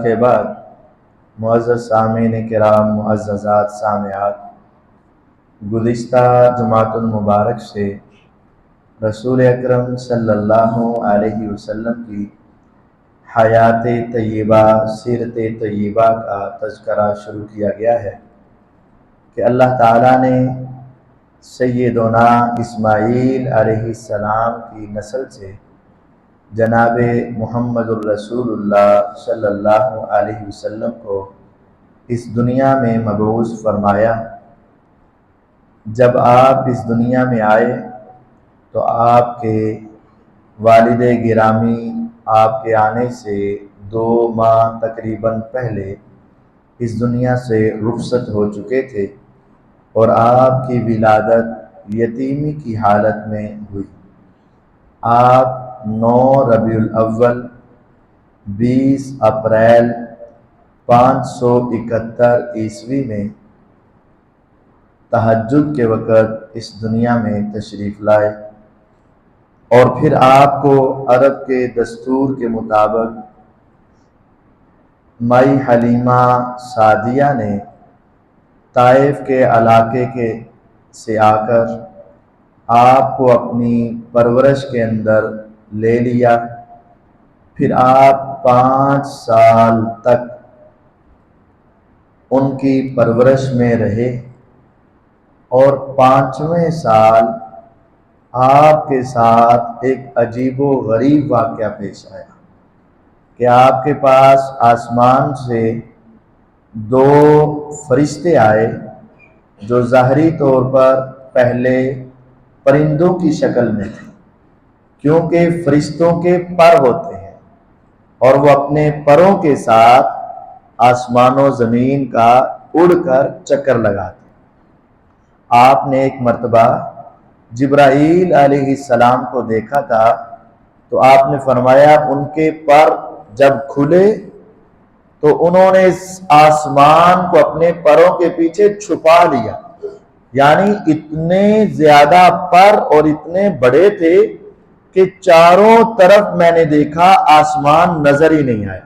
کے بعد معزز سامعین کرام، معززات سامعات، گزشتہ جمعۃ المبارک سے رسول اکرم صلی اللہ علیہ وسلم کی حیات طیبہ، سیرت طیبہ کا تذکرہ شروع کیا گیا ہے کہ اللہ تعالیٰ نے سیدنا اسماعیل علیہ السلام کی نسل سے جناب محمد الرسول اللہ صلی اللہ علیہ وسلم کو اس دنیا میں مبعوث فرمایا۔ جب آپ اس دنیا میں آئے تو آپ کے والد گرامی آپ کے آنے سے 2 ماہ تقریباً پہلے اس دنیا سے رخصت ہو چکے تھے اور آپ کی ولادت یتیمی کی حالت میں ہوئی۔ آپ 9 ربیع الاول 20 اپریل 571 عیسوی میں تہجد کے وقت اس دنیا میں تشریف لائے، اور پھر آپ کو عرب کے دستور کے مطابق مائی حلیمہ سعدیہ نے طائف کے علاقے سے آ کر آپ کو اپنی پرورش کے اندر لے لیا۔ پھر آپ 5 سال تک ان کی پرورش میں رہے، اور 5ویں سال آپ کے ساتھ ایک عجیب و غریب واقعہ پیش آیا کہ آپ کے پاس آسمان سے 2 فرشتے آئے جو ظاہری طور پر پہلے پرندوں کی شکل میں تھے، کیونکہ فرشتوں کے پر ہوتے ہیں اور وہ اپنے پروں کے ساتھ آسمان و زمین کا اڑ کر چکر لگاتے۔ آپ نے ایک مرتبہ جبرائیل علیہ السلام کو دیکھا تھا تو آپ نے فرمایا ان کے پر جب کھلے تو انہوں نے آسمان کو اپنے پروں کے پیچھے چھپا لیا، یعنی اتنے زیادہ پر اور اتنے بڑے تھے کہ چاروں طرف میں نے دیکھا آسمان نظر ہی نہیں آیا۔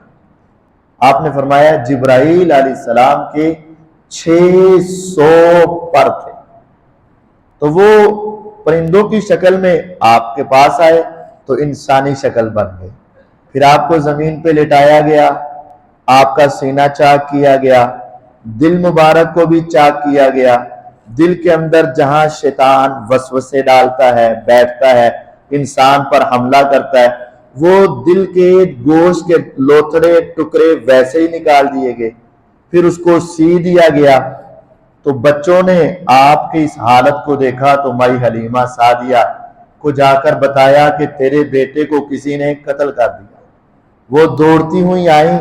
آپ نے فرمایا جبرائیل علیہ السلام کے 600 پر تھے، تو وہ پرندوں کی شکل میں آپ کے پاس آئے تو انسانی شکل بن گئی۔ پھر آپ کو زمین پہ لٹایا گیا، آپ کا سینہ چاک کیا گیا، دل مبارک کو بھی چاک کیا گیا۔ دل کے اندر جہاں شیطان وسوسے ڈالتا ہے، بیٹھتا ہے، انسان پر حملہ کرتا ہے، وہ دل کے گوشت کے لوتھڑے ٹکڑے ویسے ہی نکال دیے گئے۔ پھر اس کو سی دیا گیا۔ تو بچوں نے آپ کی اس حالت کو دیکھا تو مائی حلیمہ سعدیہ کو جا کر بتایا کہ تیرے بیٹے کو کسی نے قتل کر دیا۔ وہ دوڑتی ہوئی آئیں،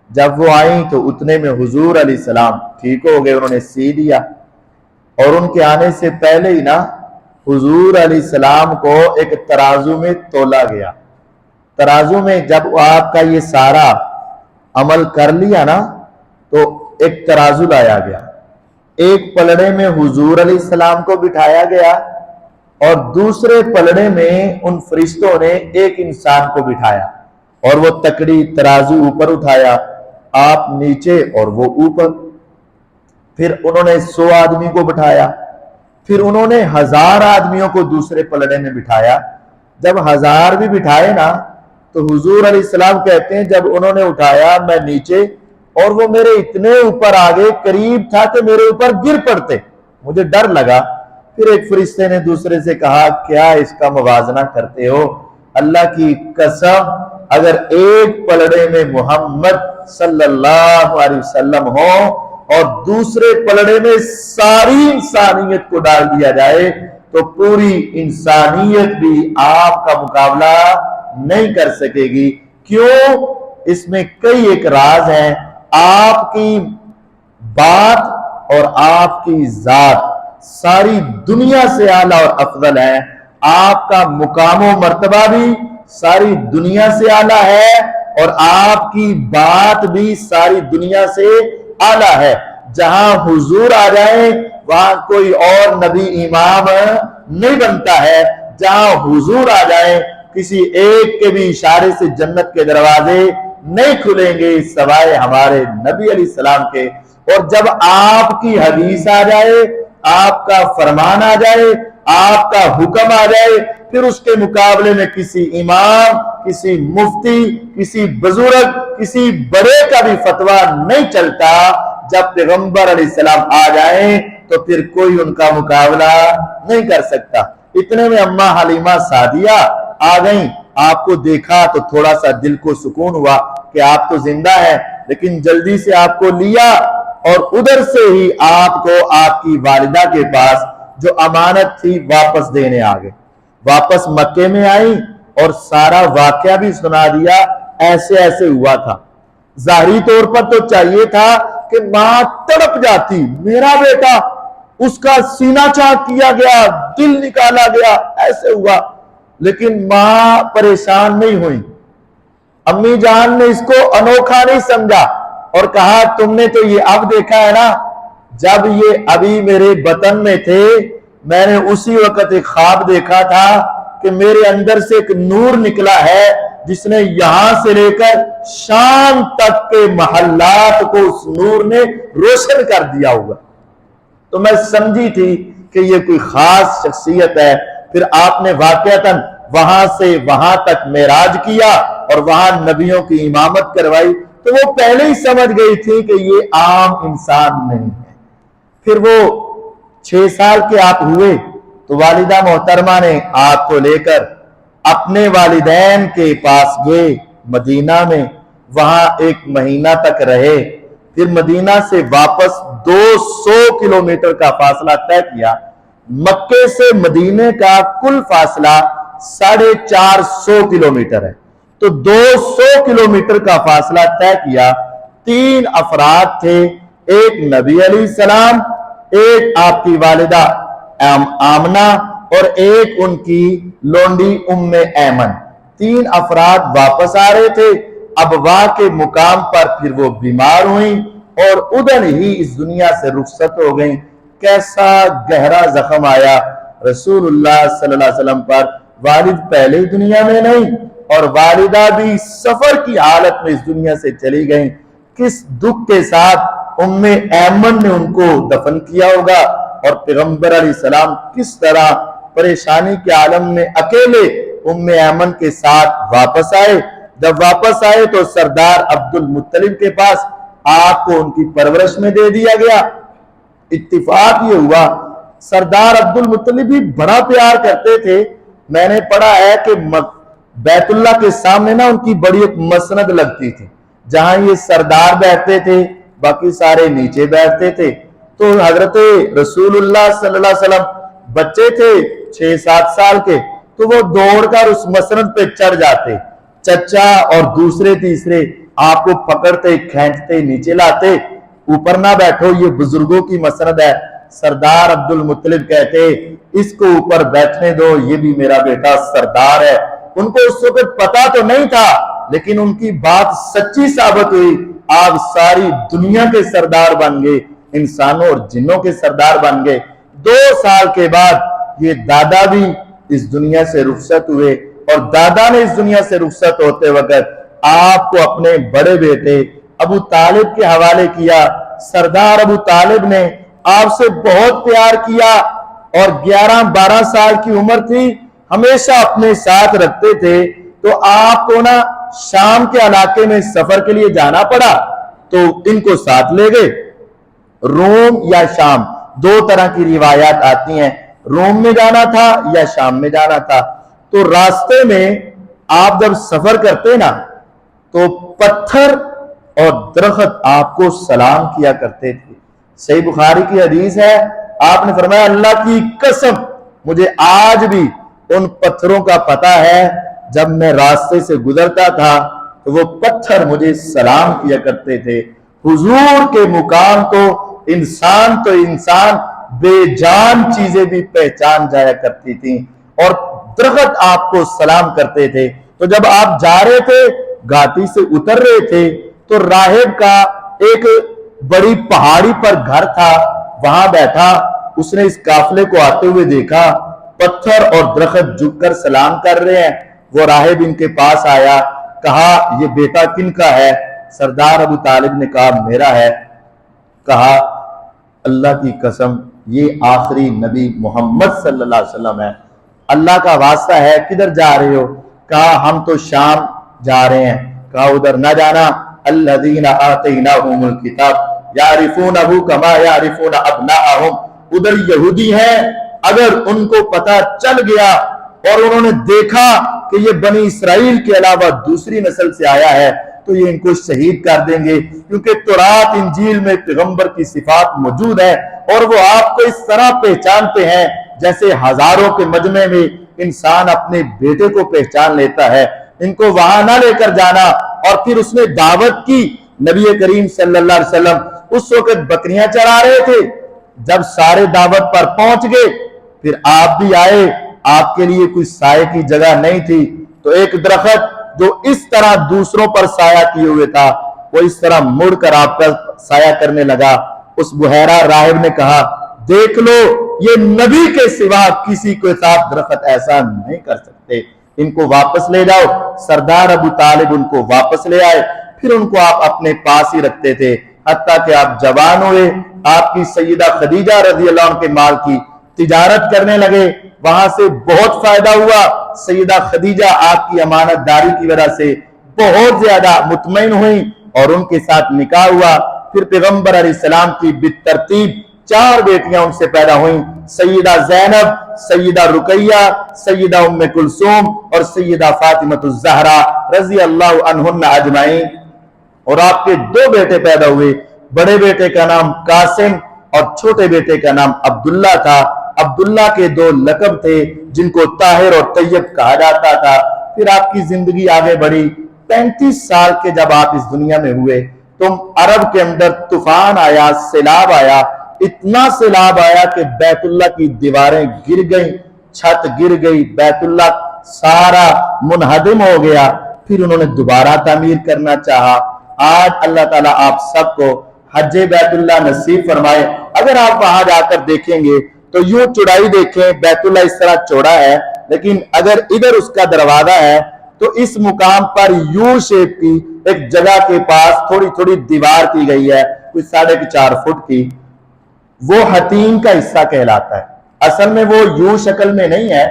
جب وہ آئیں تو اتنے میں حضور علیہ السلام ٹھیک ہو گئے، انہوں نے سی دیا۔ اور ان کے آنے سے پہلے ہی نا حضور علیہ السلام کو ایک ترازو میں تولا گیا۔ ترازو میں جب آپ کا یہ سارا عمل کر لیا نا تو ایک ترازو لایا گیا، ایک پلڑے میں حضور علیہ السلام کو بٹھایا گیا اور دوسرے پلڑے میں ان فرشتوں نے ایک انسان کو بٹھایا، اور وہ تکڑی ترازو اوپر اٹھایا، آپ نیچے اور وہ اوپر۔ پھر انہوں نے 100 آدمی کو بٹھایا، پھر انہوں نے 1000 آدمیوں کو دوسرے پلڑے میں بٹھایا۔ جب 1000 بھی بٹھائے نا تو حضور علیہ السلام کہتے ہیں جب انہوں نے اٹھایا میں نیچے، اور وہ میرے اتنے اوپر آگے قریب تھا کہ میرے اوپر گر پڑتے، مجھے ڈر لگا۔ پھر ایک فرشتے نے دوسرے سے کہا کیا اس کا موازنہ کرتے ہو؟ اللہ کی قسم اگر ایک پلڑے میں محمد صلی اللہ علیہ وسلم ہو اور دوسرے پلڑے میں ساری انسانیت کو ڈال دیا جائے تو پوری انسانیت بھی آپ کا مقابلہ نہیں کر سکے گی۔ کیوں؟ اس میں کئی ایک راز ہیں۔ آپ کی بات اور آپ کی ذات ساری دنیا سے اعلیٰ اور افضل ہے، آپ کا مقام و مرتبہ بھی ساری دنیا سے اعلیٰ ہے، اور آپ کی بات بھی ساری دنیا سے اعلیٰ ہے۔ جہاں حضور آ جائیں وہاں کوئی اور نبی امام نہیں بنتا ہے، جہاں حضور آ جائیں کسی ایک کے بھی اشارے سے جنت کے دروازے نہیں کھلیں گے سوائے ہمارے نبی علیہ السلام کے۔ اور جب آپ کی حدیث آ جائے، آپ کا فرمان آ جائے، آپ کا حکم آ جائے، پھر اس کے مقابلے میں کسی امام، کسی مفتی، کسی بزرگ، کسی بڑے کا بھی فتویٰ نہیں چلتا۔ جب پیغمبر علیہ السلام آ جائیں تو پھر کوئی ان کا مقابلہ نہیں کر سکتا۔ اتنے میں اماں حلیمہ سعدیہ آ گئیں، آپ کو دیکھا تو تھوڑا سا دل کو سکون ہوا کہ آپ تو زندہ ہیں، لیکن جلدی سے آپ کو لیا اور ادھر سے ہی آپ کو آپ کی والدہ کے پاس جو امانت تھی واپس دینے آگے۔ واپس مکے میں آئیں اور سارا واقعہ بھی سنا دیا، ایسے ایسے ہوا تھا۔ ظاہری طور پر تو چاہیے تھا کہ ماں تڑپ جاتی، میرا بیٹا، اس کا سینہ چاک کیا گیا، دل نکالا گیا، ایسے ہوا، لیکن ماں پریشان نہیں ہوئی۔ امی جان نے اس کو انوکھا نہیں سمجھا اور کہا تم نے تو یہ اب دیکھا ہے نا، جب یہ ابھی میرے بطن میں تھے میں نے اسی وقت ایک خواب دیکھا تھا کہ میرے اندر سے ایک نور نکلا ہے جس نے یہاں سے لے کر شام تک کے محلات کو اس نور نے روشن کر دیا ہوگا۔ تو میں سمجھی تھی کہ یہ کوئی خاص شخصیت ہے۔ پھر آپ نے واقعتاً وہاں سے وہاں تک معراج کیا اور وہاں نبیوں کی امامت کروائی، تو وہ پہلے ہی سمجھ گئی تھی کہ یہ عام انسان نہیں ہے۔ پھر وہ 6 سال کے آپ ہوئے تو والدہ محترمہ نے آپ کو لے کر اپنے والدین کے پاس گئے مدینہ میں، وہاں 1 مہینہ تک رہے۔ پھر مدینہ سے واپس 200 کلومیٹر کا فاصلہ طے کیا۔ مکے سے مدینے کا کل فاصلہ 450 کلومیٹر ہے، تو 200 کلومیٹر کا فاصلہ طے کیا۔ 3 افراد تھے، ایک نبی علیہ السلام، ایک آپ کی والدہ آمنہ اور ایک ان کی لونڈی ام ایمن۔ 3 افراد واپس آ رہے تھے۔ ابوا کے مقام پر پھر وہ بیمار ہوئیں اور ادھر ہی اس دنیا سے رخصت ہو گئیں۔ کیسا گہرا زخم آیا رسول اللہ صلی اللہ علیہ وسلم پر۔ والد پہلے دنیا میں نہیں اور والدہ بھی سفر کی حالت میں اس دنیا سے چلی گئیں۔ کس دکھ کے ساتھ ام ایمن نے ان کو دفن کیا ہوگا، اور پیغمبر علیہ السلام کس طرح پریشانی کے عالم میں اکیلے ام ایمن کے ساتھ واپس آئے۔ جب واپس آئے تو سردار عبد المطلب کے پاس آپ کو ان کی پرورش میں دے دیا گیا۔ اتفاق یہ ہوا سردار عبد المطلب بھی بڑا پیار کرتے تھے۔ میں نے پڑھا ہے کہ بیت اللہ کے سامنے نا ان کی بڑی ایک مسند لگتی تھی، جہاں یہ سردار بیٹھتے تھے، باقی سارے نیچے بیٹھتے تھے۔ تو حضرت رسول اللہ صلی اللہ علیہ وسلم بچے تھے 6-7 سال کے، تو وہ دوڑ کر اس مسند پہ چڑھ جاتے۔ چچا اور دوسرے تیسرے آپ کو پکڑتے، کھینچتے، نیچے لاتے، اوپر نہ بیٹھو، یہ بزرگوں کی مسند ہے۔ سردار عبد المطلب کہتے اس کو اوپر بیٹھنے دو، یہ بھی میرا بیٹا سردار ہے۔ ان کو اس وقت پتا تو نہیں تھا، لیکن ان کی بات سچی ثابت ہوئی۔ آپ ساری دنیا کے سردار بن گئے، انسانوں اور جنوں کے سردار بن گئے۔ 2 سال کے بعد یہ دادا بھی اس دنیا سے رخصت ہوئے، اور دادا نے اس دنیا سے رخصت ہوتے وقت آپ کو اپنے بڑے بیٹے ابو طالب کے حوالے کیا۔ سردار ابو طالب نے آپ سے بہت پیار کیا اور 11-12 سال کی عمر تھی، ہمیشہ اپنے ساتھ رکھتے تھے۔ تو آپ کو نا شام کے علاقے میں سفر کے لیے جانا پڑا تو ان کو ساتھ لے گئے۔ روم یا شام، 2 طرح کی روایات آتی ہیں، روم میں جانا تھا یا شام میں جانا تھا۔ تو راستے میں آپ جب سفر کرتے نا تو پتھر اور درخت آپ کو سلام کیا کرتے تھے۔ صحیح بخاری کی حدیث ہے، آپ نے فرمایا اللہ کی قسم مجھے آج بھی ان پتھروں کا پتہ ہے، جب میں راستے سے گزرتا تھا تو وہ پتھر مجھے سلام کیا کرتے تھے۔ حضور کے مقام کو انسان بے جان چیزیں بھی پہچان جایا کرتی تھیں، اور درخت آپ کو سلام کرتے تھے۔ تو جب آپ جا رہے تھے، گھاٹی سے اتر رہے تھے، تو راہب کا ایک بڑی پہاڑی پر گھر تھا، وہاں بیٹھا۔ اس نے اس قافلے کو آتے ہوئے دیکھا، پتھر اور درخت جھک کر سلام کر رہے ہیں۔ وہ راہب ان کے پاس آیا، کہا یہ بیٹا کن کا ہے؟ سردار ابو طالب نے کہا میرا ہے۔ کہا اللہ کی قسم یہ آخری نبی محمد صلی اللہ علیہ وسلم ہے، اللہ کا واسطہ ہے کدھر جا رہے ہو؟ کہا ہم تو شام جا رہے ہیں۔ کہا ادھر نہ جانا، الذین آتیناہم الکتاب یعرفونہ کما یعرفون ابناءہم، ادھر یہودی ہیں، اگر ان کو پتہ چل گیا اور انہوں نے دیکھا کہ یہ بنی اسرائیل کے علاوہ دوسری نسل سے آیا ہے تو یہ ان کو شہید کر دیں گے، کیونکہ تورات انجیل میں پیغمبر کی صفات موجود ہے اور وہ آپ کو اس طرح پہچانتے ہیں جیسے ہزاروں کے مجمع میں انسان اپنے بیٹے کو پہچان لیتا ہے۔ ان کو وہاں نہ لے کر جانا۔ اور پھر اس نے دعوت کی، نبی کریم صلی اللہ علیہ وسلم اس وقت بکریاں چرا رہے تھے، جب سارے دعوت پر پہنچ گئے پھر آپ بھی آئے، آپ کے لیے کوئی سائے کی جگہ نہیں تھی تو ایک درخت جو اس طرح دوسروں پر سایہ کیے ہوئے تھا وہ اس طرح مڑ کر آپ پر سایہ کرنے لگا۔ اس بحیرہ راہب نے کہا دیکھ لو یہ نبی کے سوا کسی کے ساتھ درخت ایسا نہیں کر سکتے، ان کو واپس لے جاؤ۔ سردار ابو طالب ان کو واپس لے آئے، پھر ان کو آپ اپنے پاس ہی رکھتے تھے حتیٰ کہ آپ جوان ہوئے، آپ کی سیدہ خدیجہ رضی اللہ عنہ کے مال کی تجارت کرنے لگے، وہاں سے بہت فائدہ ہوا۔ سیدہ خدیجہ آپ کی امانت داری کی وجہ سے بہت زیادہ مطمئن ہوئی اور ان کے ساتھ نکاح ہوا۔ پھر پیغمبر علیہ السلام کی بالترتیب 4 بیٹیاں ان سے پیدا ہوئیں، سیدہ زینب، سیدہ رقیہ، سیدہ ام کلثوم اور سیدہ فاطمہ الزہرا رضی اللہ عنہن اجمعین۔ اور آپ کے 2 بیٹے پیدا ہوئے، بڑے بیٹے کا نام قاسم اور چھوٹے بیٹے کا نام عبداللہ تھا۔ عبداللہ کے 2 لقب تھے جن کو طاہر اور طیب کہا جاتا تھا۔ پھر آپ کی زندگی آگے بڑھی، 35 سال کے جب آپ اس دنیا میں ہوئے تو عرب کے اندر طوفان آیا، سیلاب آیا، اتنا سیلاب آیا کہ بیت اللہ کی دیواریں گر گئیں، چھت گر گئی، بیت اللہ سارا منہدم ہو گیا۔ پھر انہوں نے دوبارہ تعمیر کرنا چاہا۔ آج اللہ تعالیٰ آپ سب کو حج بیت اللہ نصیب فرمائے۔ اگر آپ وہاں جا کر دیکھیں گے تو یوں چوڑائی دیکھیں، بیت اللہ اس طرح چوڑا ہے، لیکن اگر ادھر اس کا دروازہ ہے تو اس مقام پر یو شیپ کی ایک جگہ کے پاس تھوڑی تھوڑی دیوار کی گئی ہے، کوئی 4.5 فٹ کی، وہ حتیم کا حصہ کہلاتا ہے۔ اصل میں وہ یوں شکل میں نہیں ہے،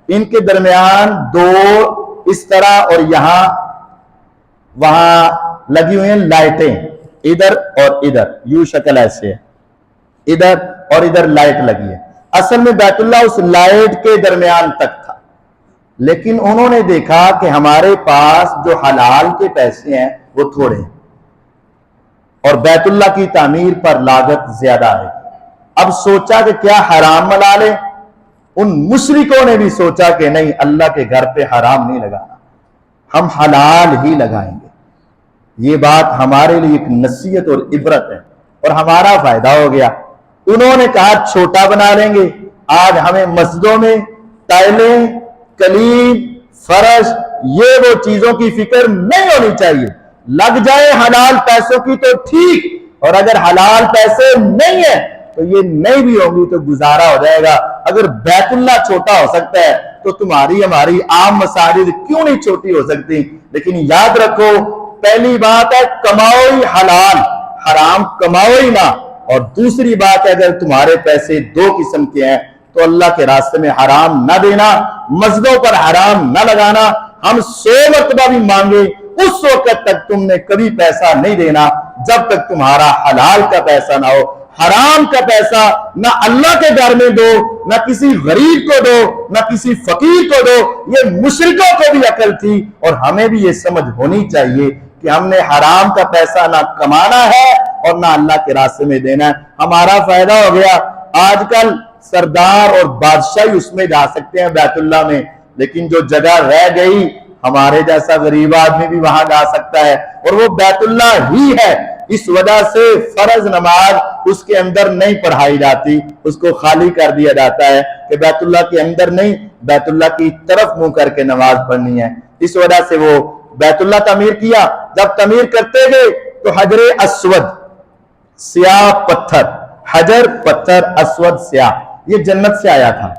ان کے درمیان 2 اس طرح اور یہاں وہاں لگی ہوئی ہیں لائٹیں، ادھر اور ادھر، یوں شکل ایسے ہے، ادھر اور ادھر لائٹ لگی ہے۔ اصل میں بیت اللہ اس لائٹ کے درمیان تک تھا، لیکن انہوں نے دیکھا کہ ہمارے پاس جو حلال کے پیسے ہیں وہ تھوڑے ہیں اور بیت اللہ کی تعمیر پر لاگت زیادہ ہے۔ اب سوچا کہ کیا حرام ملا لیں؟ ان مشرکوں نے بھی سوچا کہ نہیں، اللہ کے گھر پہ حرام نہیں لگانا، ہم حلال ہی لگائیں گے۔ یہ بات ہمارے لیے ایک نصیحت اور عبرت ہے اور ہمارا فائدہ ہو گیا۔ انہوں نے کہا چھوٹا بنا لیں گے۔ آج ہمیں مسجدوں میں ٹائلیں، کلیم، فرش، یہ وہ چیزوں کی فکر نہیں ہونی چاہیے۔ لگ جائے حلال پیسوں کی تو ٹھیک، اور اگر حلال پیسے نہیں ہیں تو یہ نہیں بھی ہوں گی تو گزارا ہو جائے گا۔ اگر بیت اللہ چھوٹا ہو سکتا ہے تو تمہاری ہماری عام مساجد کیوں نہیں چھوٹی ہو سکتی؟ لیکن یاد رکھو، پہلی بات ہے کماؤ ہی حلال، حرام کماؤ ہی نہ۔ اور دوسری بات ہے اگر تمہارے پیسے 2 قسم کے ہیں تو اللہ کے راستے میں حرام نہ دینا، مسجدوں پر حرام نہ لگانا۔ ہم 100 مرتبہ بھی مانگے، اس وقت تک تم نے کبھی پیسہ نہیں دینا جب تک تمہارا حلال کا پیسہ نہ ہو۔ حرام کا پیسہ نہ اللہ کے گھر میں دو، نہ کسی غریب کو دو، نہ کسی فقیر کو دو۔ یہ مشرکوں کو بھی عقل تھی اور ہمیں بھی یہ سمجھ ہونی چاہیے کہ ہم نے حرام کا پیسہ نہ کمانا ہے اور نہ اللہ کے راستے میں دینا ہے۔ ہمارا فائدہ ہو گیا۔ آج کل سردار اور بادشاہ اس میں جا سکتے ہیں بیت اللہ میں، لیکن جو جگہ رہ گئی ہمارے جیسا غریب آدمی بھی وہاں جا سکتا ہے اور وہ بیت اللہ ہی ہے۔ اس وجہ سے فرض نماز اس کے اندر نہیں پڑھائی جاتی، اس کو خالی کر دیا جاتا ہے کہ بیت اللہ کے اندر نہیں، بیت اللہ کی طرف منہ کر کے نماز پڑھنی ہے۔ اس وجہ سے وہ بیت اللہ تعمیر کیا۔ جب تعمیر کرتے گئے تو حجر اسود، سیاہ پتھر، حجر پتھر اسود سیاہ، یہ جنت سے آیا تھا،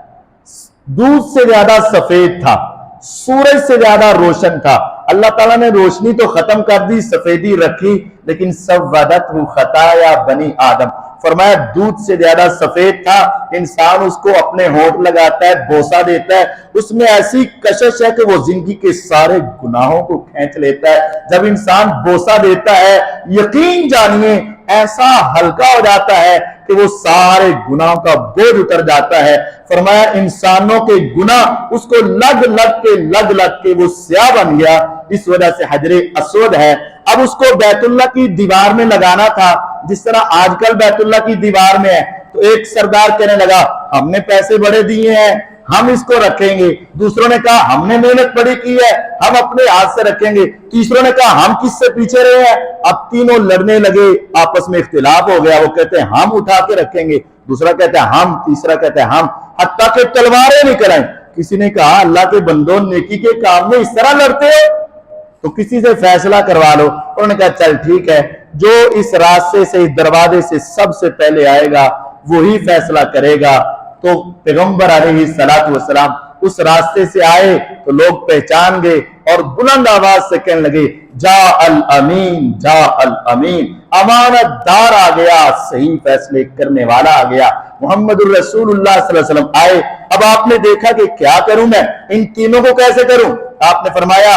دودھ سے زیادہ سفید تھا، سورج سے زیادہ روشن تھا، اللہ تعالیٰ نے روشنی تو ختم کر دی، سفیدی رکھی، لیکن سودتہ خطایا بنی آدم، فرمایا دودھ سے زیادہ سفید تھا، انسان اس کو اپنے ہونٹ لگاتا ہے، بوسہ دیتا ہے، اس میں ایسی کشش ہے کہ وہ زندگی کے سارے گناہوں کو کھینچ لیتا ہے۔ جب انسان بوسہ دیتا ہے یقین جانیے ایسا ہلکا ہو جاتا ہے کہ وہ سارے گناہوں کا بوجھ اتر جاتا ہے۔ فرمایا انسانوں کے گناہ اس کو لگ کے وہ سیاہ بن گیا، اس وجہ سے حجر اسود ہے۔ اب اس کو بیت اللہ کی دیوار میں لگانا تھا، جس طرح آج کل بیت اللہ کی دیوار میں ہے، تو ایک سردار کہنے لگا ہم نے پیسے بڑے دیے ہیں، ہم اس کو رکھیں گے۔ دوسروں نے کہا ہم نے محنت بڑی کی ہے، ہم اپنے ہاتھ سے رکھیں گے۔ تیسروں نے کہا ہم کس سے پیچھے رہے ہیں۔ اب تینوں لڑنے لگے، آپس میں اختلاف ہو گیا۔ وہ کہتے ہیں ہم اٹھا کے رکھیں گے، دوسرا کہتا ہے ہم، تیسرا کہتا ہے ہم، حتیٰ کہ تلواریں نکلائیں۔ کسی نے کہا اللہ کے بندوں، نیکی کے کام میں اس طرح لڑتے ہو، تو کسی سے فیصلہ کروا لو۔ انہوں نے کہا چل ٹھیک ہے، جو اس راستے سے، اس دروازے سے سب سے پہلے آئے گا وہی فیصلہ کرے گا۔ تو پیغمبر علیہ السلام اس راستے سے آئے تو لوگ پہچان گئے اور بلند آواز سے کہنے لگے جا الامین، جا الامین، امانت دار آ گیا، صحیح فیصلے کرنے والا آ گیا، محمد الرسول اللہ صلی اللہ علیہ وسلم آئے۔ اب آپ نے دیکھا کہ کیا کروں میں، ان تینوں کو کیسے کروں؟ آپ نے فرمایا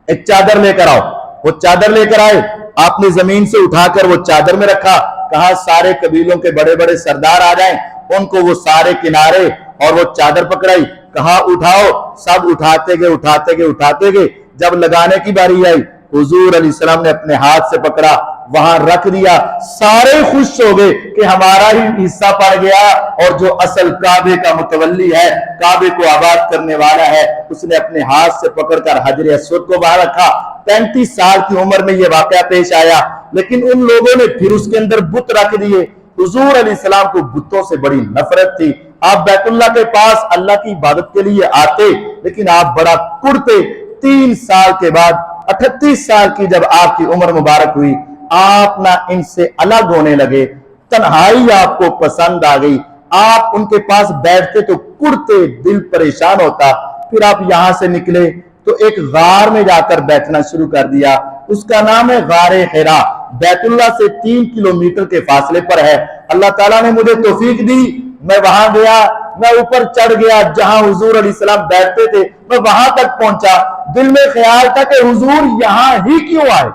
ایک چادر لے کر آؤ۔ وہ چادر لے کر آئے، آپ نے زمین سے اٹھا کر وہ چادر میں رکھا، کہا سارے قبیلوں کے بڑے بڑے سردار آ جائیں، ان کو وہ سارے کنارے اور وہ چادر پکڑائی، کہا اٹھاؤ، سب اٹھاتے گئے۔ جب لگانے کی باری آئی، حضور علیہ السلام نے اپنے ہاتھ سے پکڑا، وہاں رکھ دیا، سارے خوش ہو گئے کہ ہمارا ہی حصہ پڑ گیا، اور جو اصل کعبے کا متولی ہے، کعبے کو آباد کرنے والا ہے، اس نے اپنے ہاتھ سے پکڑ کر حجر اسود کو باہر رکھا۔ 35 سال کی عمر میں یہ واقعہ پیش آیا، لیکن ان لوگوں نے پھر اس کے اندر بت رکھ دیے۔ حضور علیہ السلام کو بتوں سے بڑی نفرت تھی۔ آپ بیت اللہ کے پاس اللہ کی عبادت کے لیے آتے، لیکن آپ بڑا کڑتے۔ 3 سال کے بعد 38 سال کی جب آپ کی عمر مبارک ہوئی، آپ نہ ان سے الگ ہونے لگے، تنہائی آپ کو پسند آ گئی، آپ ان کے پاس بیٹھتے تو کڑتے، دل پریشان ہوتا۔ پھر آپ یہاں سے نکلے تو ایک غار میں جا کر بیٹھنا شروع کر دیا، اس کا نام ہے غار حرا، بیت اللہ سے 3 کلومیٹر کے فاصلے پر ہے۔ اللہ تعالیٰ نے مجھے توفیق دی، میں وہاں گیا، میں اوپر چڑھ گیا، جہاں حضور علیہ السلام بیٹھتے تھے، میں وہاں تک پہنچا۔ دل میں خیال تھا کہ حضور یہاں ہی کیوں آئے،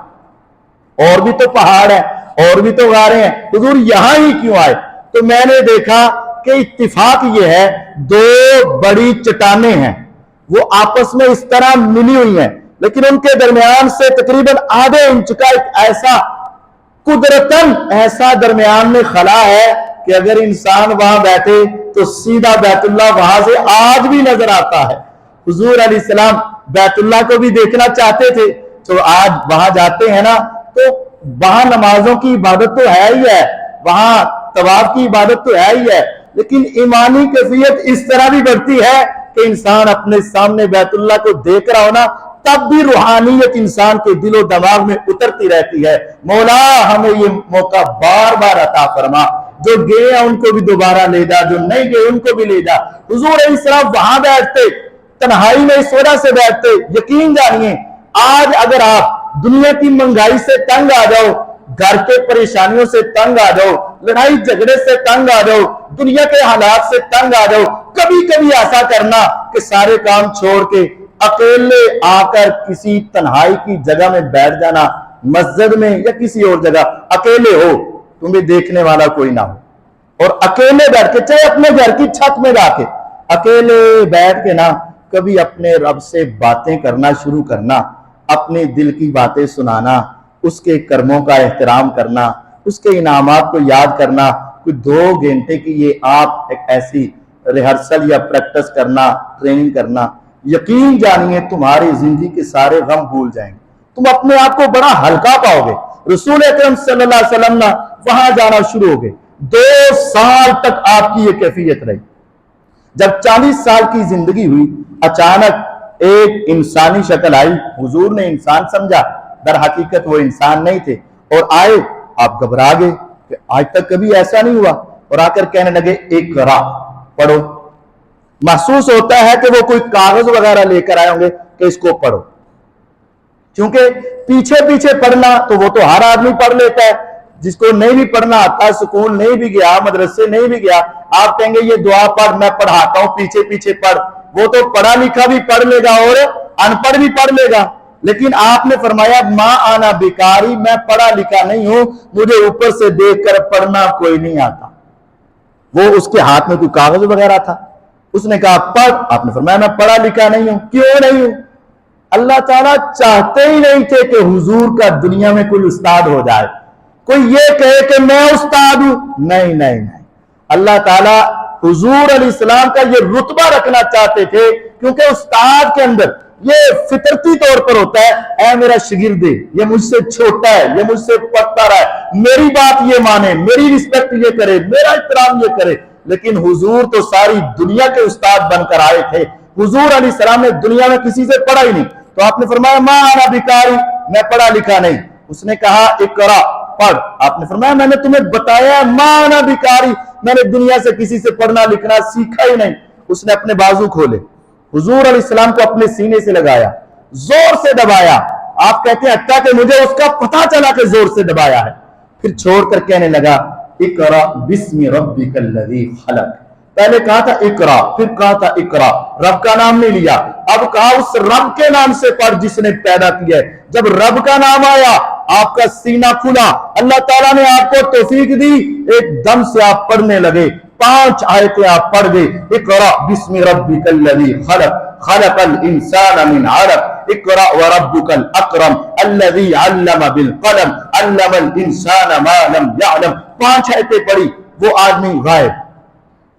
اور بھی تو پہاڑ ہیں، اور بھی تو غاریں ہیں، حضور یہاں ہی کیوں آئے؟ تو میں نے دیکھا کہ اتفاق یہ ہے 2 بڑی چٹانیں ہیں، وہ آپس میں اس طرح ملی ہوئی ہیں، لیکن ان کے درمیان سے تقریباً آدھے انچ کا ایک ایسا قدرتاً ایسا درمیان میں خلا ہے کہ اگر انسان وہاں بیٹھے تو سیدھا بیت اللہ وہاں سے آج بھی نظر آتا ہے۔ حضور علیہ السلام بیت اللہ کو بھی دیکھنا چاہتے تھے، تو آج وہاں جاتے ہیں نا، تو وہاں نمازوں کی عبادت تو ہے ہی ہے، وہاں طواف کی عبادت تو ہے ہی ہے، لیکن ایمانی کیفیت اس طرح بھی بڑھتی ہے کہ انسان اپنے سامنے بیت اللہ کو دیکھ رہا ہونا، تب بھی روحانیت انسان کے دل و دماغ میں اترتی رہتی ہے۔ مولا ہمیں یہ موقع بار بار عطا فرما، جو گئے ہیں ان کو بھی دوبارہ لے جا، جو نہیں گئے ان کو بھی لے جا۔ حضور علیہ السلام وہاں بیٹھتے، تنہائی میں اس وجہ سے بیٹھتے، یقین جانیے آج اگر آپ دنیا کی مہنگائی سے تنگ آ جاؤ، گھر کے پریشانیوں سے تنگ آ جاؤ، لڑائی جھگڑے سے تنگ آ جاؤ، دنیا کے حالات سے تنگ آ جاؤ، کبھی کبھی ایسا کرنا کہ سارے کام چھوڑ کے اکیلے آ کر کسی تنہائی کی جگہ میں بیٹھ جانا، مسجد میں یا کسی اور جگہ، اکیلے ہو، تمہیں دیکھنے والا کوئی نہ ہو، اور اکیلے بیٹھ کے، چاہے اپنے گھر کی چھت میں جا کے اکیلے بیٹھ کے نا کبھی اپنے رب سے باتیں کرنا شروع کرنا، اپنے دل کی باتیں سنانا، اس کے کرموں کا احترام کرنا، اس کے انعامات کو یاد کرنا، کوئی 2 گھنٹے کی یہ آپ ایک ایسی ریہرسل یا پریکٹس کرنا، ٹریننگ کرنا، یقین جانیے تمہاری زندگی کے سارے غم بھول جائیں گے، تم اپنے آپ کو بڑا ہلکا پاؤ گے۔ رسول اکرم صلی اللہ علیہ وسلم وہاں جانا شروع ہو گئے، 2 سال تک آپ کی یہ کیفیت رہی۔ جب 40 سال کی زندگی ہوئی، اچانک ایک انسانی شکل آئی، حضور نے انسان سمجھا، در حقیقت وہ انسان نہیں تھے، اور آئے، آپ گھبرا گئے کہ آج تک کبھی ایسا نہیں ہوا، اور آ کر کہنے لگے اقرا، پڑھو۔ محسوس ہوتا ہے کہ وہ کوئی کاغذ وغیرہ لے کر آئے ہوں گے کہ اس کو پڑھو۔ کیونکہ پیچھے پیچھے پڑھنا تو وہ تو ہر آدمی پڑھ لیتا ہے، جس کو نہیں بھی پڑھنا آتا، سکول نہیں بھی گیا، مدرسے نہیں بھی گیا، آپ کہیں گے یہ دعا پڑھ میں پڑھاتا ہوں پیچھے پیچھے پڑھ، وہ تو پڑھا لکھا بھی پڑھ لے گا اور ان پڑھ بھی پڑھ لے گا۔ لیکن آپ نے فرمایا ما آنا بیکاری، میں پڑھا لکھا نہیں ہوں، مجھے اوپر سے دیکھ کر پڑھنا کوئی نہیں آتا۔ وہ اس کے ہاتھ میں کوئی کاغذ وغیرہ تھا، اس نے کہا پڑھ، آپ نے فرمایا میں پڑھا لکھا نہیں ہوں۔ کیوں نہیں ہوں؟ اللہ تعالیٰ چاہتے ہی نہیں تھے کہ حضور کا دنیا میں کوئی استاد ہو جائے، کوئی یہ کہے کہ میں استاد ہوں، نہیں نہیں نہیں۔ اللہ تعالیٰ حضور علیہ السلام کا یہ رتبہ رکھنا چاہتے تھے، کیونکہ استاد کے اندر یہ فطرتی طور پر ہوتا ہے، اے میرا شاگرد یہ مجھ سے چھوٹا ہے، یہ مجھ سے پڑھتا رہا ہے، میری بات یہ مانے، میری رسپیکٹ یہ کرے، میرا احترام یہ کرے۔ لیکن حضور تو ساری دنیا کے استاد بن کر آئے تھے، حضور علیہ السلام نے دنیا میں کسی سے پڑھا ہی نہیں، تو آپ نے فرمایا ما انا بیکاری، میں پڑھا لکھا نہیں۔ اس نے کہا اقرا، پڑھ، آپ نے فرمایا میں نے تمہیں بتایا ما انا بیکاری، میں نے دنیا سے کسی سے پڑھنا لکھنا سیکھا ہی نہیں۔ اس نے اپنے بازو کھولے، حضور علیہ السلام کو اپنے سینے سے لگایا، زور سے دبایا، آپ کہتے ہیں حتیٰ کہ مجھے اس کا پتہ چلا کہ زور سے دبایا ہے، پھر چھوڑ کر کہنے لگا اقرا بسم ربک الذی خلق۔ پہلے کہا تھا اقرا، پھر کہا تھا اقرا، رب کا نام نہیں لیا، اب کہا اس رب کے نام سے پڑھ جس نے پیدا کیا ہے۔ جب رب کا نام آیا آپ کا سینہ کھلا، اللہ تعالیٰ نے آپ کو توفیق دی، ایک دم سے آپ پڑھنے لگے، 5 آیتیں آپ پڑھ گئے۔ اقرا بسم ربک الذی خلق، خلق الانسان من علق، اقرا وربک الاکرم الذی علم بالقلم، علم الانسان ما لم یعلم۔ 5 آیتیں پڑھی، وہ آدمی غائب۔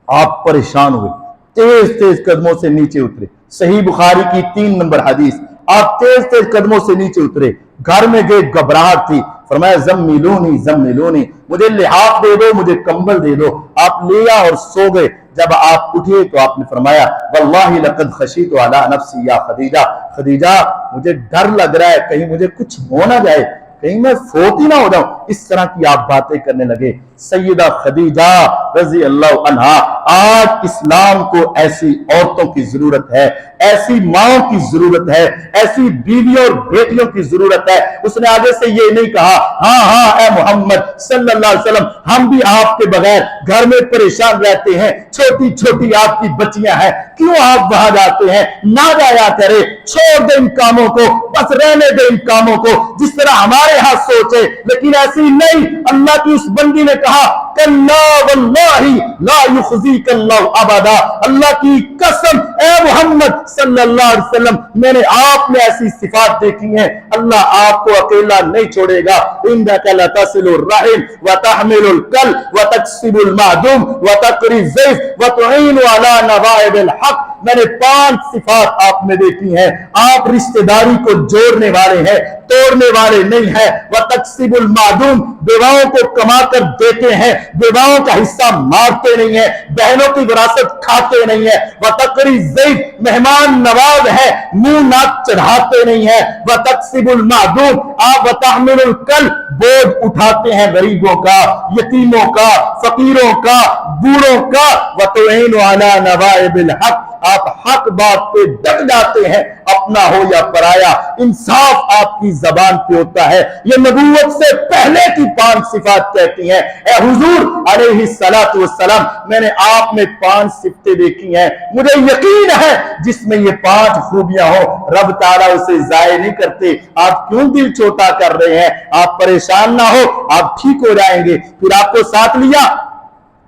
آپ پریشان ہوئے، تیز تیز قدموں سے نیچے اترے۔ صحیح بخاری کی 3 نمبر حدیث، آپ تیز تیز قدموں سے نیچے اترے، گھر میں گئے، گھبراہٹ تھی، فرمایا زملونی زملونی، مجھے لحاف دے دو، مجھے کمبل دے دو۔ آپ لیا اور سو گئے۔ جب آپ اٹھے تو آپ نے فرمایا واللہ لقد خشیت علی نفسی یا خدیجہ، خدیجہ مجھے ڈر لگ رہا ہے کہیں مجھے کچھ ہو نہ جائے، کہیں میں فوت ہی نہ ہو جاؤں۔ اس طرح کی آپ باتیں کرنے لگے۔ سیدہ خدیجہ رضی اللہ عنہا، آج اسلام کو ایسی عورتوں کی ضرورت ہے، ایسی ماں کی ضرورت ہے، ایسی بیویوں اور بیٹیوں کی ضرورت ہے۔ اس نے آگے سے یہ نہیں کہا ہاں ہاں اے محمد صلی اللہ علیہ وسلم ہم بھی آپ کے بغیر گھر میں پریشان رہتے ہیں، چھوٹی چھوٹی آپ کی بچیاں ہیں، کیوں آپ وہاں جاتے ہیں؟ نہ جایا کرے، چھوڑ دے ان کاموں کو، بس رہنے دے ان کاموں کو، جس طرح ہمارے ہاں سوچے۔ لیکن ایسی نہیں، اللہ کی اس بندی نے کہا کلا واللہ لا یخزیک اللہ ابدا، اللہ کی قسم اے محمد صلی اللہ علیہ وسلم میں نے آپ میں ایسی صفات دیکھی ہیں، اللہ آپ کو اکیلا نہیں چھوڑے گا۔ انک لتصل الرحم وتحمل الکل وتکسب المعدوم وتقری الضیف وتعین علی نوائب الحق۔ میں نے 5 صفات آپ میں دیکھی ہیں، آپ رشتہ داری کو جوڑنے والے ہیں، توڑنے والے نہیں ہیں۔ وتکسب المعدوم، بیواؤں کو کما کر دیتے ہیں، بیواؤں کا حصہ مارتے نہیں ہیں، بہنوں کی وراثت کھاتے نہیں ہیں۔ وتقری الضیف، مہمان نواز ہے، منہ ناک چڑھاتے نہیں ہیں۔ وتکسب المعدوم، آپ وتحمل الکل، بوجھ اٹھاتے ہیں غریبوں کا، یتیموں کا، فقیروں کا، بوڑھوں کا۔ وتعین علی نوائب الحق، آپ حق بات پہ ڈٹ جاتے ہیں، اپنا ہو یا پرایا، انصاف آپ کی زبان پہ ہوتا ہے۔ یہ نبوت سے پہلے کی 5 صفات کہتی ہیں۔ اے حضور علیہ الصلوۃ والسلام میں نے آپ میں 5 صفتیں دیکھی ہیں، مجھے یقین ہے جس میں یہ 5 خوبیاں ہوں رب تعالیٰ اسے ضائع نہیں کرتے۔ آپ کیوں دل چھوٹا کر رہے ہیں؟ آپ پریشان نہ ہو، آپ ٹھیک ہو جائیں گے۔ پھر آپ کو ساتھ لیا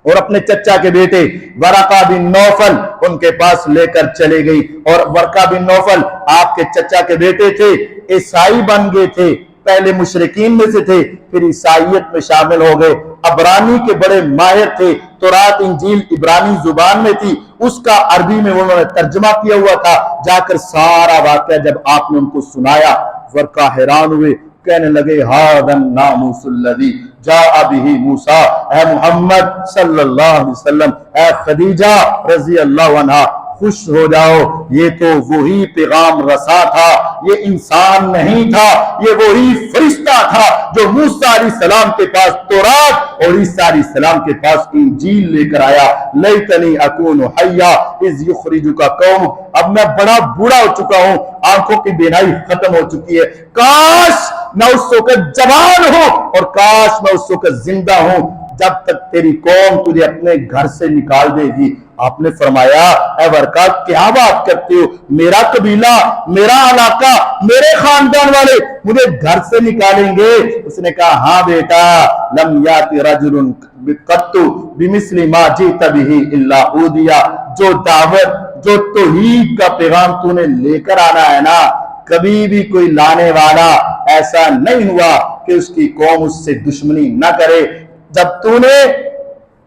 اور اپنے چچا کے بیٹے ورقہ بن نوفل ان کے پاس لے کر چلے گئی، اور ورقہ بن نوفل آپ کے چچا کے بیٹے تھے، عیسائی بن گئے تھے، پہلے مشرکین میں سے تھے، پھر عیسائیت میں شامل ہو گئے، عبرانی کے بڑے ماہر تھے، تورات انجیل عبرانی زبان میں تھی، اس کا عربی میں انہوں نے ترجمہ کیا ہوا تھا۔ جا کر سارا واقعہ جب آپ نے ان کو سنایا، ورقہ حیران ہوئے، کہنے لگے ھذا الناموس الذی جاء به موسیٰ، اے محمد صلی اللہ علیہ وسلم، اے خدیجہ رضی اللہ عنہا خوش ہو جاؤ، یہ تو وہی پیغام رسا تھا، یہ انسان نہیں تھا، یہ وہی فرشتہ تھا جو موسیٰ علیہ السلام کے پاس تورات اور عیسیٰ علیہ السلام کے پاس انجیل لے کر آیا، لیتنی اکون حیا اذ یخرجک قوم، اب میں بڑا بوڑھا ہو چکا ہوں، آنکھوں کی بینائی ختم ہو چکی ہے، کاش میں اس وقت جوان ہوں اور کاش میں اس وقت زندہ ہوں جب تک تیری قوم تجھے اپنے گھر سے نکال دے گی۔ آپ نے فرمایا اے ورقا کیا بات کرتے ہو، میرا قبیلہ، میرا علاقہ، میرے خاندان والے مجھے گھر سے نکالیں گے؟ اس نے کہا ہاں بیٹا، لم یاتی رجل قط بمثل ما جئت به الا اودیا، جو دعوت، جو توحید کا پیغام تو نے لے کر آنا ہے نا، کبھی بھی کوئی لانے والا ایسا نہیں ہوا کہ اس کی قوم اس سے دشمنی نہ کرے۔ جب تو نے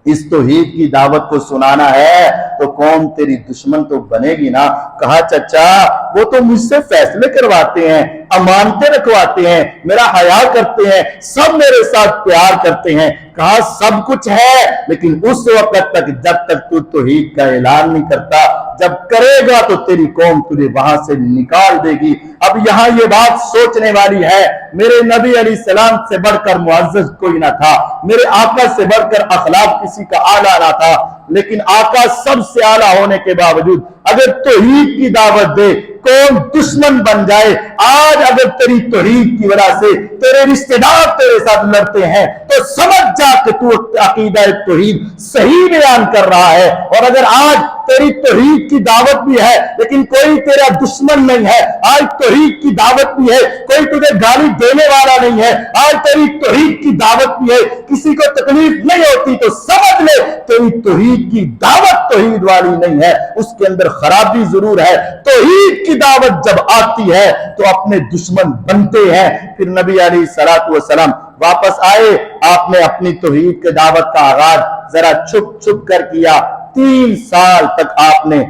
اس توحید کی دعوت کو سنانا ہے تو قوم تیری دشمن تو بنے گی نا۔ کہا چچا وہ تو مجھ سے فیصلے کرواتے ہیں، امانتیں رکھواتے ہیں، میرا حیا کرتے ہیں، سب میرے ساتھ پیار کرتے ہیں۔ کہا سب کچھ ہے لیکن اس وقت تک جب تک تو توحید کا اعلان نہیں کرتا، جب کرے گا تو تیری قوم تجھے وہاں سے نکال دے گی۔ اب یہاں یہ بات سوچنے والی ہے، میرے نبی علیہ السلام سے بڑھ کر معزز کوئی نہ تھا، میرے آقا سے بڑھ کر اخلاق کسی کا اعلیٰ نہ تھا، لیکن آقا سب سے اعلیٰ ہونے کے باوجود اگر توحید کی دعوت دے کون دشمن بن جائے۔ آج اگر تیری توحید کی وجہ سے تیرے رشتہ دار تیرے ساتھ لڑتے ہیں تو سمجھ جا کہ تو عقیدہ توحید صحیح بیان کر رہا ہے، اور اگر آج تیری توحید کی دعوت بھی ہے لیکن کوئی تیرا دشمن نہیں ہے، آج توحید کی دعوت بھی ہے کوئی تجھے گالی دینے والا نہیں ہے، آج تیری توحید کی دعوت بھی ہے کسی کو تکلیف نہیں ہوتی، تو سمجھ لے تیری توحید کی دعوت توحید والی نہیں ہے، اس کے اندر خرابی ضرور ہے۔ توحید کی دعوت جب آتی ہے تو اپنے دشمن بنتے ہیں۔ پھر نبی علیہ الصلوۃ والسلام واپس آئے، آپ نے اپنی توحید کی دعوت کا آغاز ذرا چھپ چھپ کر کیا۔ 3 سال تک آپ نے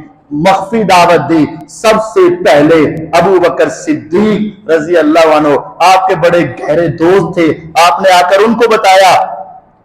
مخفی دعوت دی۔ سب سے پہلے ابو بکر صدیق رضی اللہ عنہ آپ کے بڑے گہرے دوست تھے، آپ نے آ کر ان کو بتایا،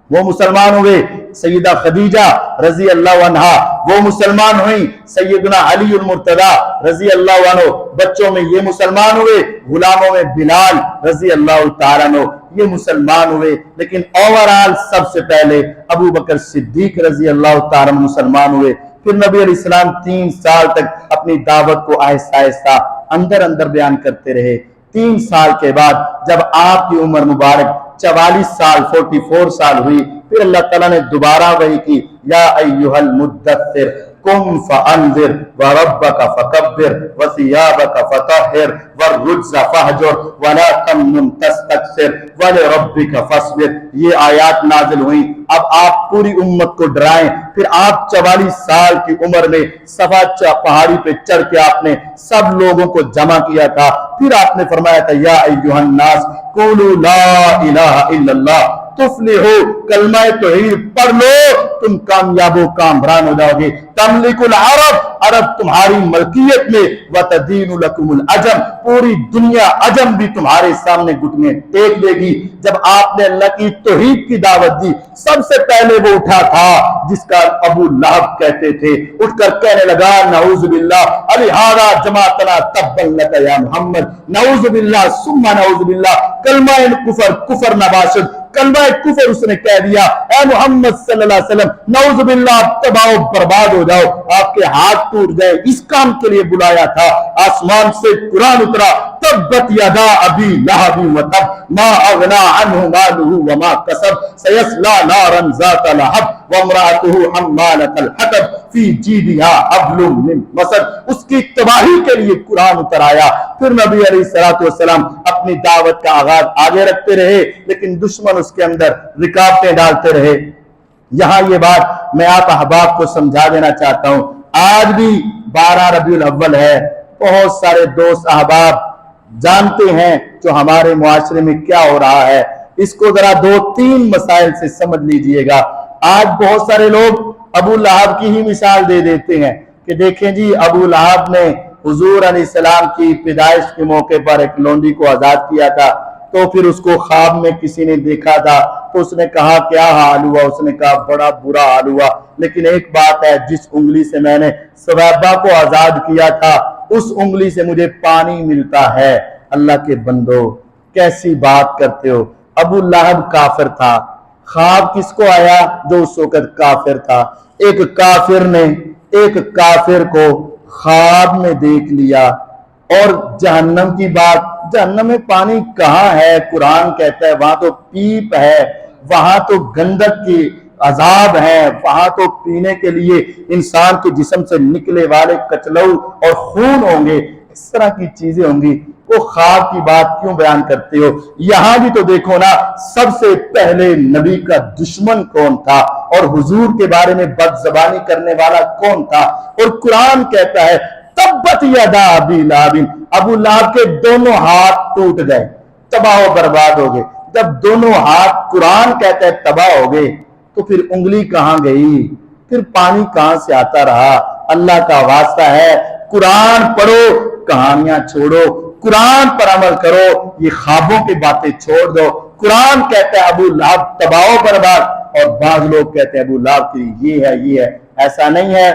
وہ مسلمان ہوئے۔ سیدہ خدیجہ رضی اللہ عنہا وہ مسلمان ہوئیں، سیدنا علی المرتضی رضی اللہ عنہ بچوں میں یہ مسلمان ہوئے، غلاموں میں بلال رضی اللہ تعالیٰ عنہ یہ مسلمان ہوئے، لیکن اوورال سب سے پہلے ابو بکر صدیق رضی اللہ تعالیٰ عنہ مسلمان ہوئے۔ پھر نبی علیہ السلام 3 سال تک اپنی دعوت کو آہستہ آہستہ اندر اندر بیان کرتے رہے۔ 3 سال کے بعد جب آپ کی عمر مبارک 44 سال 44 سال ہوئی، پھر اللہ تعالیٰ نے دوبارہ وحی کی، یا ایھا المدثر قم فانذر وربک فکبر وثیابک فطہر والرجز فہجر ولا تمنن تستکثر ولربک فاصبر۔ یہ آیات نازل ہوئیں، اب آپ پوری امت کو ڈرائیں۔ پھر آپ 44 سال کی عمر میں صفا پہاڑی پہ چڑھ کے آپ نے سب لوگوں کو جمع کیا تھا۔ پھر آپ نے فرمایا تھا یا ایھا الناس قولوا لا الہ الا اللہ تفلحو، کلمہ توحید پڑھ لو تم کامیاب و کامران ہو جاؤ گے۔ تملک العرب، عرب تمہاری ملکیت میں، وتدین لکم العجم، پوری دنیا عجم بھی تمہارے سامنے گھٹنے ٹیک دے گی۔ جب آپ نے اللہ کی توحید کی دعوت دی، سب سے پہلے وہ اٹھا تھا جس کا ابو لہب کہتے تھے، اٹھ کر کہنے لگا نعوذ باللہ الہذا جماعتنا تبا لک یا محمد، نعوذ باللہ ثم نعوذ باللہ، کلمہ کفر کفر نباشد، کلمہ کفر اس نے کہہ دیا، اے محمد صلی اللہ علیہ وسلم نعوذ باللہ تباہ و برباد ہو جاؤ، آپ کے ہاتھ ٹوٹ گئے۔ اس کام کے لیے بلایا تھا، آسمان سے قرآن اترا، تبت یدا ابی لہب وتب ما اغنی عنہ مالہ وما کسب سیصلی نارا ذات لہب وامرأتہ حمالۃ الحطب فی جیدها حبل من مسد۔ اس کی تباہی کے لیے قرآن اتر آیا۔ پھر نبی علیہ الصلوۃ والسلام اپنی دعوت کا آغاز آگے رکھتے رہے، لیکن دشمن اس کے اندر رکاوٹیں ڈالتے رہے۔ یہاں یہ بات میں آپ احباب کو سمجھا دینا چاہتا ہوں، آج بھی 12 ربیع الاول ہے، بہت سارے دوست احباب جانتے ہیں جو ہمارے معاشرے میں کیا ہو رہا ہے۔ اس کو ذرا 2-3 مسائل سے سمجھ لیجئے گا۔ آج بہت سارے لوگ ابو لہب کی ہی مثال دے دیتے ہیں کہ دیکھیں جی ابو لہب نے حضور علیہ السلام کی پیدائش کے موقع پر ایک لونڈی کو آزاد کیا تھا، تو پھر اس کو خواب میں کسی نے دیکھا تھا، تو اس نے کہا کیا حال ہوا؟ اس نے کہا بڑا برا حال ہوا، لیکن ایک بات ہے، جس انگلی سے میں نے سویبہ کو آزاد کیا تھا اس انگلی سے مجھے پانی ملتا ہے۔ اللہ کے بندو کیسی بات کرتے ہو! ابو لہب کافر تھا، خواب کس کو آیا؟ جو اس وقت کافر تھا. ایک کافر نے ایک کافر کو خواب میں دیکھ لیا. اور جہنم کی بات، جہنم میں پانی کہاں ہے؟ قرآن کہتا ہے وہاں تو پیپ ہے، وہاں تو گندک کی عذاب ہے، وہاں تو پینے کے لیے انسان کے جسم سے نکلے والے کچلو اور خون ہوں گے، اس طرح کی چیزیں ہوں گی. وہ خواب کی بات کیوں بیان کرتے ہو؟ یہاں بھی تو دیکھو نا، سب سے پہلے نبی کا دشمن کون تھا اور حضور کے بارے میں بد زبانی کرنے والا کون تھا؟ اور قرآن کہتا ہے تبت یدا ابی لہب، ابو لہب کے دونوں ہاتھ ٹوٹ گئے، تباہ و برباد ہو گئے. جب دونوں ہاتھ قرآن کہتا ہے تباہ ہو گئے تو پھر انگلی کہاں گئی؟ پھر پانی کہاں سے آتا رہا؟ اللہ کا واسطہ ہے قرآن پڑھو، کہانیاں چھوڑو، قرآن پر عمل کرو، یہ خوابوں کی باتیں چھوڑ دو. قرآن کہتا ہے ابو لہب تباہ و برباد، اور بعض لوگ کہتے ہیں ابو لہب کی یہ ہے. ایسا نہیں ہے.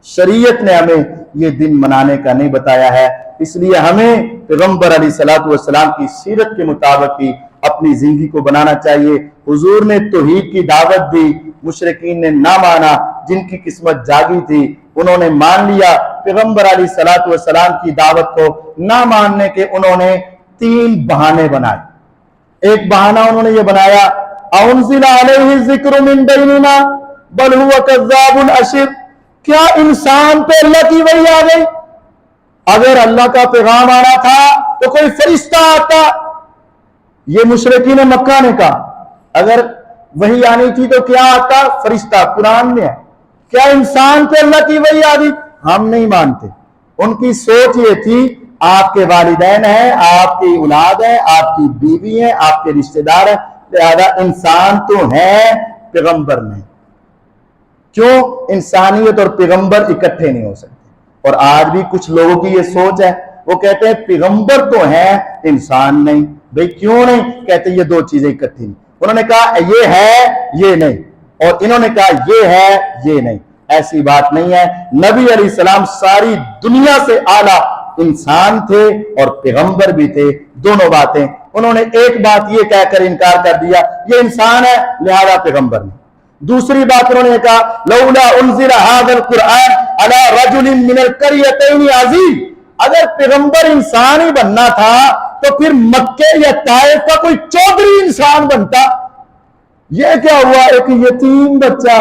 شریعت نے ہمیں یہ دن منانے کا نہیں بتایا ہے، اس لیے ہمیں پیغمبر علیہ الصلوۃ والسلام کی سیرت کے مطابق ہی اپنی زندگی کو بنانا چاہیے. حضور نے توحید کی دعوت دی، مشرکین نے نہ مانا. جن کی قسمت جاگی تھی انہوں نے مان لیا. پیغمبر علیہ الصلوۃ والسلام کی دعوت کو نہ ماننے کے انہوں نے 3 بہانے بنائے. ایک بہانہ انہوں نے یہ بنایا انزل علیہ الذکر من بیننا بل هو کذاب اشر، کیا انسان پہ اللہ کی وحی آ گئی؟ اگر اللہ کا پیغام آنا تھا تو کوئی فرشتہ آتا. یہ مشرکین مکہ نے کہا اگر وحی آنی تھی تو کیا آتا؟ فرشتہ. قرآن میں ہے. کیا انسان پہ اللہ کی وحی آ گئی؟ ہم نہیں مانتے. ان کی سوچ یہ تھی آپ کے والدین ہیں، آپ کی اولاد ہے، آپ کی بیوی ہے، آپ کے رشتہ دار ہیں، لہذا انسان تو ہے، پیغمبر نہیں. کیوں؟ انسانیت اور پیغمبر اکٹھے نہیں ہو سکتے. اور آج بھی کچھ لوگوں کی یہ سوچ ہے، وہ کہتے ہیں پیغمبر تو ہیں انسان نہیں. بھئی کیوں نہیں؟ کہتے ہیں یہ 2 چیزیں اکٹھی نہیں. انہوں نے کہا یہ ہے یہ نہیں، اور انہوں نے کہا یہ ہے یہ نہیں. ایسی بات نہیں ہے. نبی علیہ السلام ساری دنیا سے اعلیٰ انسان تھے اور پیغمبر بھی تھے، دونوں باتیں. انہوں نے ایک بات یہ کہہ کر انکار کر دیا یہ انسان ہے لہذا پیغمبر نہیں. دوسری بات انہوں نے کہا لولا انزل هذا القرآن على رجل من القريتين عظیم، اگر پیغمبر انسان ہی بننا تھا تو پھر مکے یا طائف کا کوئی چودھری انسان بنتا. یہ کیا ہوا؟ ایک یتیم بچہ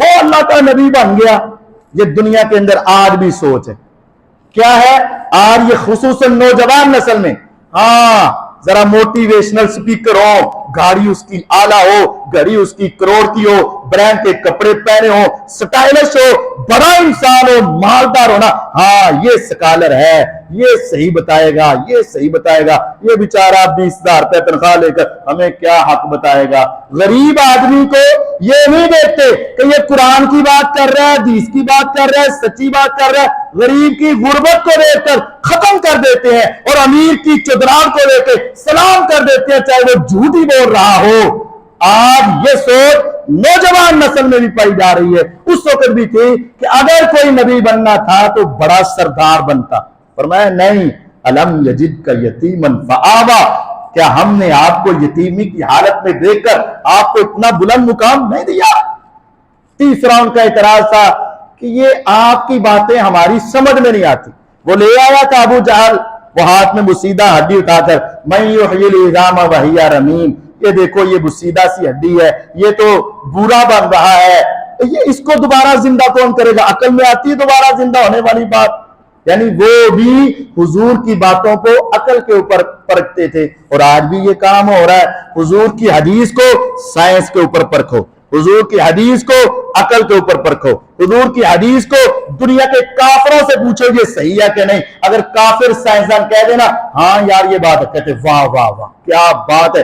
وہ اللہ کا نبی بن گیا. یہ دنیا کے اندر آج بھی سوچ ہے. کیا ہے آج یہ خصوصاً نوجوان نسل میں؟ ہاں ذرا موٹیویشنل سپیکر ہو، گاڑی اس کی اعلیٰ ہو، گھڑی اس کی کروڑ کی ہو، برانڈ کے کپڑے پہنے ہو، سٹائلش ہو، بڑا انسان ہو، مالدار ہونا، ہاں یہ سکالر ہے، یہ صحیح بتائے گا، یہ صحیح بتائے گا. یہ بیچارہ 20,000 روپے تنخواہ لے کر ہمیں کیا حق بتائے گا؟ غریب آدمی کو یہ نہیں دیکھتے کہ یہ قرآن کی بات کر رہا ہے، حدیث کی بات کر رہا ہے، سچی بات کر رہا ہے. غریب کی غربت کو دیکھ کر ختم کر دیتے ہیں اور امیر کی چدران کو لے کے سلام کر دیتے ہیں چاہے وہ جھوٹ ہی بول رہا ہو. آج یہ سوچ نوجوان نسل میں بھی پائی جا رہی ہے. اس وقت بھی تھی کہ اگر کوئی نبی بننا تھا تو بڑا سردار بنتا. فرمایا نہیں، الم یجدک یتیما فآوی، کیا ہم نے آپ کو یتیمی کی حالت میں دیکھ کر آپ کو اتنا بلند مقام نہیں دیا؟ تیسرا ان کا اعتراض تھا کہ یہ آپ کی باتیں ہماری سمجھ میں نہیں آتی. وہ لے آیا تھا ابو جہل، وہ ہاتھ میں بسیدہ ہڈی اٹھا کر من یحیی العظام وہی رمیم، یہ دیکھو یہ بسیدہ سی ہڈی ہے، یہ تو بورا بن رہا ہے، یہ اس کو دوبارہ زندہ کون کرے گا؟ عقل میں آتی ہے دوبارہ زندہ ہونے والی بات؟ یعنی وہ بھی حضور کی باتوں کو عقل کے اوپر پرکھتے تھے. اور آج بھی یہ کام ہو رہا ہے. حضور کی حدیث کو سائنس کے اوپر پرکھو، حضور کی حدیث کو عقل کے اوپر پرکھو، حضور کی حدیث کو دنیا کے کافروں سے پوچھو یہ صحیح ہے کہ نہیں. اگر کافر سائنسدان کہہ دینا ہاں یار یہ بات ہے، کہتے واہ واہ واہ کیا بات ہے،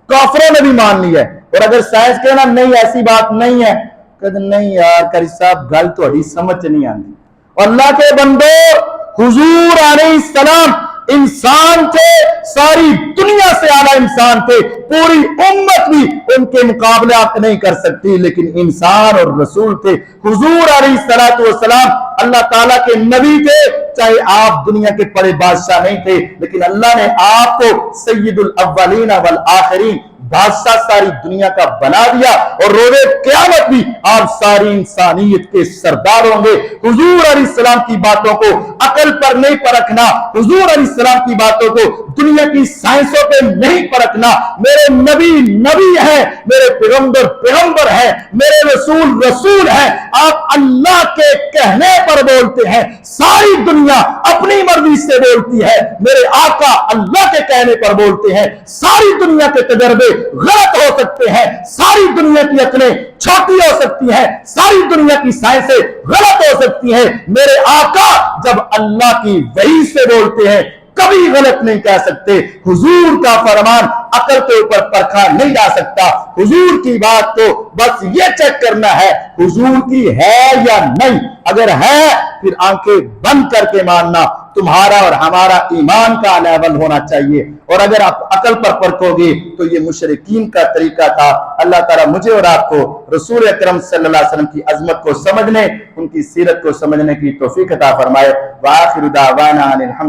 کافروں نے بھی مان لی ہے. اور اگر سائنس کہنا نہیں ایسی بات نہیں ہے، کہتے نہیں یار قاری صاحب گل تھوڑی سمجھ نہیں آتی. اللہ کے بندو، حضور علیہ السلام انسان تھے، ساری دنیا سے اعلیٰ انسان تھے، پوری امت بھی ان کے مقابلے آپ نہیں کر سکتی، لیکن انسان اور رسول تھے. حضور علیہ السلام اللہ تعالیٰ کے نبی تھے، چاہے آپ دنیا کے بڑے بادشاہ نہیں تھے، لیکن اللہ نے آپ کو سید الاولین والآخرین بادشاہ ساری دنیا کا بنا دیا اور روز قیامت بھی آپ ساری انسانیت کے سردار ہوں گے۔ حضور علیہ السلام کی باتوں کو عقل پر نہیں پرکھنا، حضور علیہ السلام کی باتوں کو دنیا کی سائنسوں پہ نہیں پرکھنا۔ میرے نبی نبی ہیں، میرے پیغمبر پیغمبر ہیں، میرے رسول رسول ہیں، آپ اللہ کے کہنے پر بولتے ہیں، ساری دنیا اپنی مرضی سے بولتی ہے، میرے آقا اللہ کے کہنے پر بولتے ہیں۔ ساری دنیا کے تجربے غلط ہو سکتے ہیں، ساری دنیا کی عقلیں چھوٹی ہو سکتی ہیں، ساری دنیا کی سائنسیں غلط ہو سکتی ہیں، میرے آقا جب اللہ کی وحی سے بولتے ہیں کبھی غلط نہیں کہہ سکتے۔ حضور کا فرمان عقل کے اوپر پرکھا نہیں جا سکتا۔ حضور کی بات کو بس یہ چیک کرنا ہے حضور کی ہے یا نہیں، اگر ہے پھر آنکھیں بند کر کے ماننا، تمہارا اور ہمارا ایمان کا لیول ہونا چاہیے۔ اور اگر آپ عقل پر پرکھو گے تو یہ مشرکین کا طریقہ تھا۔ اللہ تعالیٰ مجھے اور آپ کو رسول اکرم صلی اللہ علیہ وسلم کی عظمت کو سمجھنے، ان کی سیرت کو سمجھنے کی توفیق عطا فرمائے۔ وآخر دعوانا الحمد